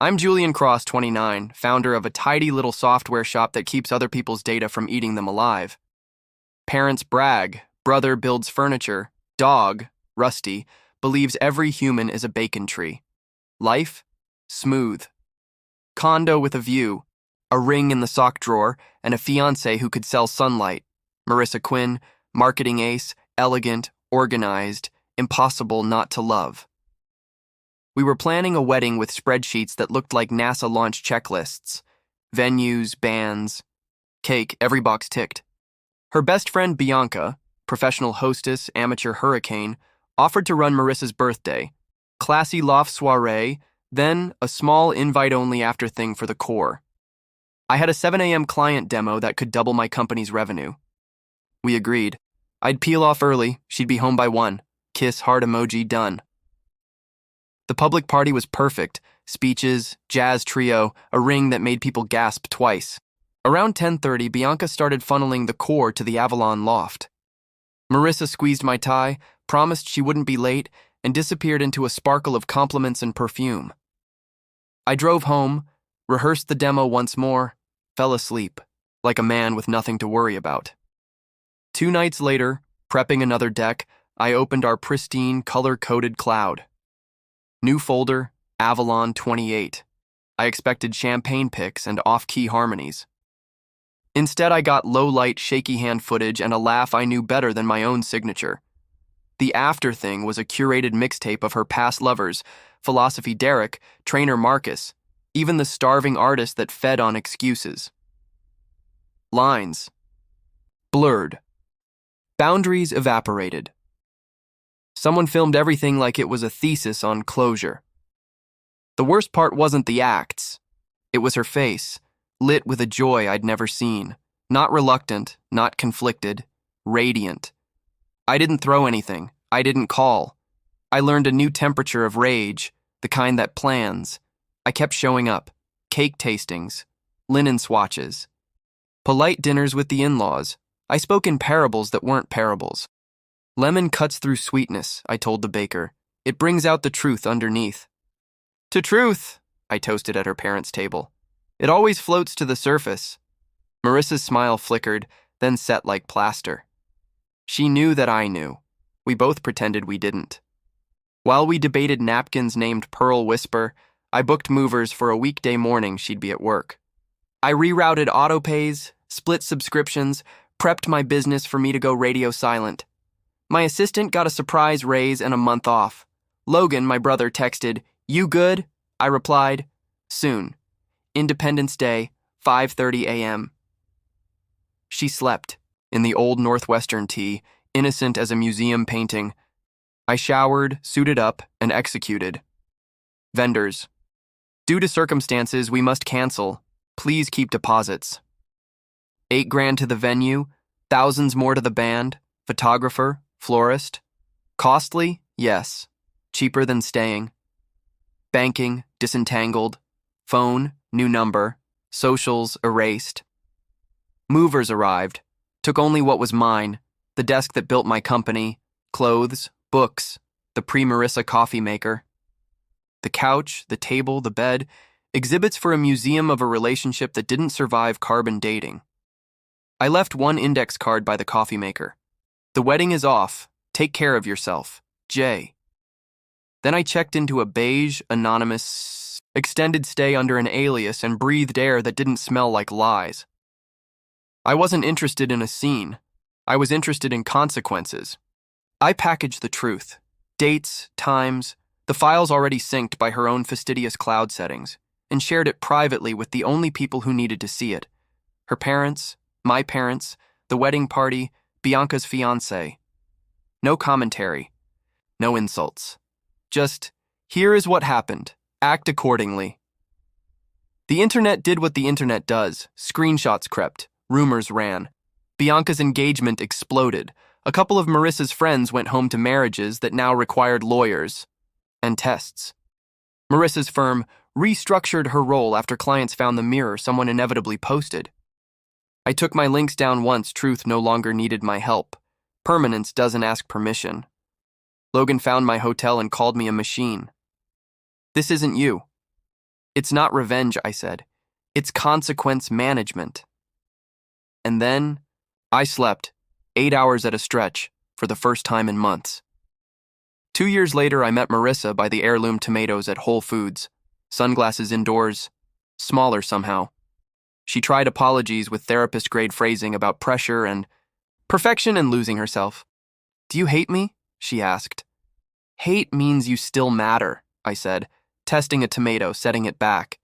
I'm Julian Cross, 29, founder of a tidy little software shop that keeps other people's data from eating them alive. Parents brag, brother builds furniture, dog, Rusty, believes every human is a bacon tree. Life? Smooth. Condo with a view, a ring in the sock drawer, and a fiancé who could sell sunlight. Marissa Quinn, marketing ace, elegant, organized, impossible not to love. We were planning a wedding with spreadsheets that looked like NASA launch checklists. Venues, bands, cake, every box ticked. Her best friend Bianca, professional hostess, amateur hurricane, offered to run Marissa's birthday. Classy loft soiree, then a small invite-only after thing for the core. I had a 7 a.m. client demo that could double my company's revenue. We agreed. I'd peel off early, she'd be home by 1. Kiss heart emoji done. The public party was perfect. Speeches, jazz trio, a ring that made people gasp twice. Around 10:30, Bianca started funneling the core to the Avalon loft. Marissa squeezed my tie, promised she wouldn't be late, and disappeared into a sparkle of compliments and perfume. I drove home, rehearsed the demo once more, fell asleep, like a man with nothing to worry about. 2 nights later, prepping another deck, I opened our pristine, color-coded cloud. New folder, Avalon 28. I expected champagne pics and off-key harmonies. Instead, I got low-light, shaky hand footage and a laugh I knew better than my own signature. The after thing was a curated mixtape of her past lovers, Philosophy Derek, Trainer Marcus, even the starving artist that fed on excuses. Lines. Blurred. Boundaries evaporated. Someone filmed everything like it was a thesis on closure. The worst part wasn't the acts. It was her face, lit with a joy I'd never seen. Not reluctant, not conflicted, radiant. I didn't throw anything. I didn't call. I learned a new temperature of rage, the kind that plans. I kept showing up. Cake tastings, linen swatches, polite dinners with the in-laws. I spoke in parables that weren't parables. Lemon cuts through sweetness, I told the baker. It brings out the truth underneath. To truth, I toasted at her parents' table. It always floats to the surface. Marissa's smile flickered, then set like plaster. She knew that I knew. We both pretended we didn't. While we debated napkins named Pearl Whisper, I booked movers for a weekday morning she'd be at work. I rerouted autopays, split subscriptions, prepped my business for me to go radio silent. My assistant got a surprise raise and a month off. Logan, my brother, texted, "You good?" I replied, "Soon. Independence Day, 5:30 a.m. She slept, in the old Northwestern tee, innocent as a museum painting. I showered, suited up, and executed. Vendors. Due to circumstances, we must cancel. Please keep deposits. $8,000 to the venue, thousands more to the band, photographer, florist. Costly? Yes. Cheaper than staying. Banking, disentangled. Phone, new number. Socials, erased. Movers arrived. Took only what was mine. The desk that built my company. Clothes, books, the pre-Marissa coffee maker. The couch, the table, the bed. Exhibits for a museum of a relationship that didn't survive carbon dating. I left one index card by the coffee maker. The wedding is off. Take care of yourself. Jay. Then I checked into a beige, anonymous, extended stay under an alias and breathed air that didn't smell like lies. I wasn't interested in a scene. I was interested in consequences. I packaged the truth. Dates, times, the files already synced by her own fastidious cloud settings, and shared it privately with the only people who needed to see it. Her parents, my parents, the wedding party, Bianca's fiancé. No commentary. No insults. Just, here is what happened. Act accordingly. The internet did what the internet does. Screenshots crept. Rumors ran. Bianca's engagement exploded. A couple of Marissa's friends went home to marriages that now required lawyers and tests. Marissa's firm restructured her role after clients found the mirror someone inevitably posted. I took my links down once truth no longer needed my help. Permanence doesn't ask permission. Logan found my hotel and called me a machine. This isn't you. It's not revenge, I said. It's consequence management. And then I slept 8 hours at a stretch for the first time in months. 2 years later, I met Marissa by the heirloom tomatoes at Whole Foods, sunglasses indoors, smaller somehow. She tried apologies with therapist-grade phrasing about pressure and perfection and losing herself. "Do you hate me?" she asked. "Hate means you still matter," I said, testing a tomato, setting it back.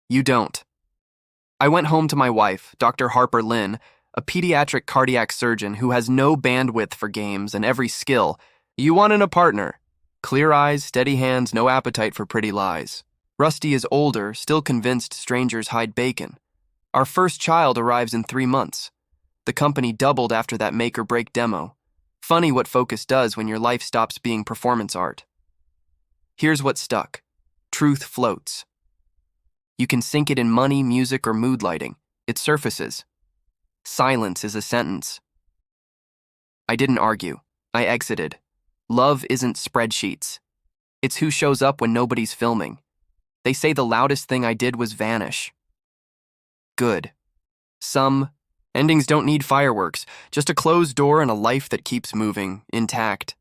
"You don't." I went home to my wife, Dr. Harper Lynn, a pediatric cardiac surgeon who has no bandwidth for games and every skill you want in a partner. Clear eyes, steady hands, no appetite for pretty lies. Rusty is older, still convinced strangers hide bacon. Our first child arrives in 3 months. The company doubled after that make-or-break demo. Funny what focus does when your life stops being performance art. Here's what stuck. Truth floats. You can sink it in money, music, or mood lighting. It surfaces. Silence is a sentence. I didn't argue. I exited. Love isn't spreadsheets. It's who shows up when nobody's filming. They say the loudest thing I did was vanish. Good. Some endings don't need fireworks, just a closed door and a life that keeps moving, intact.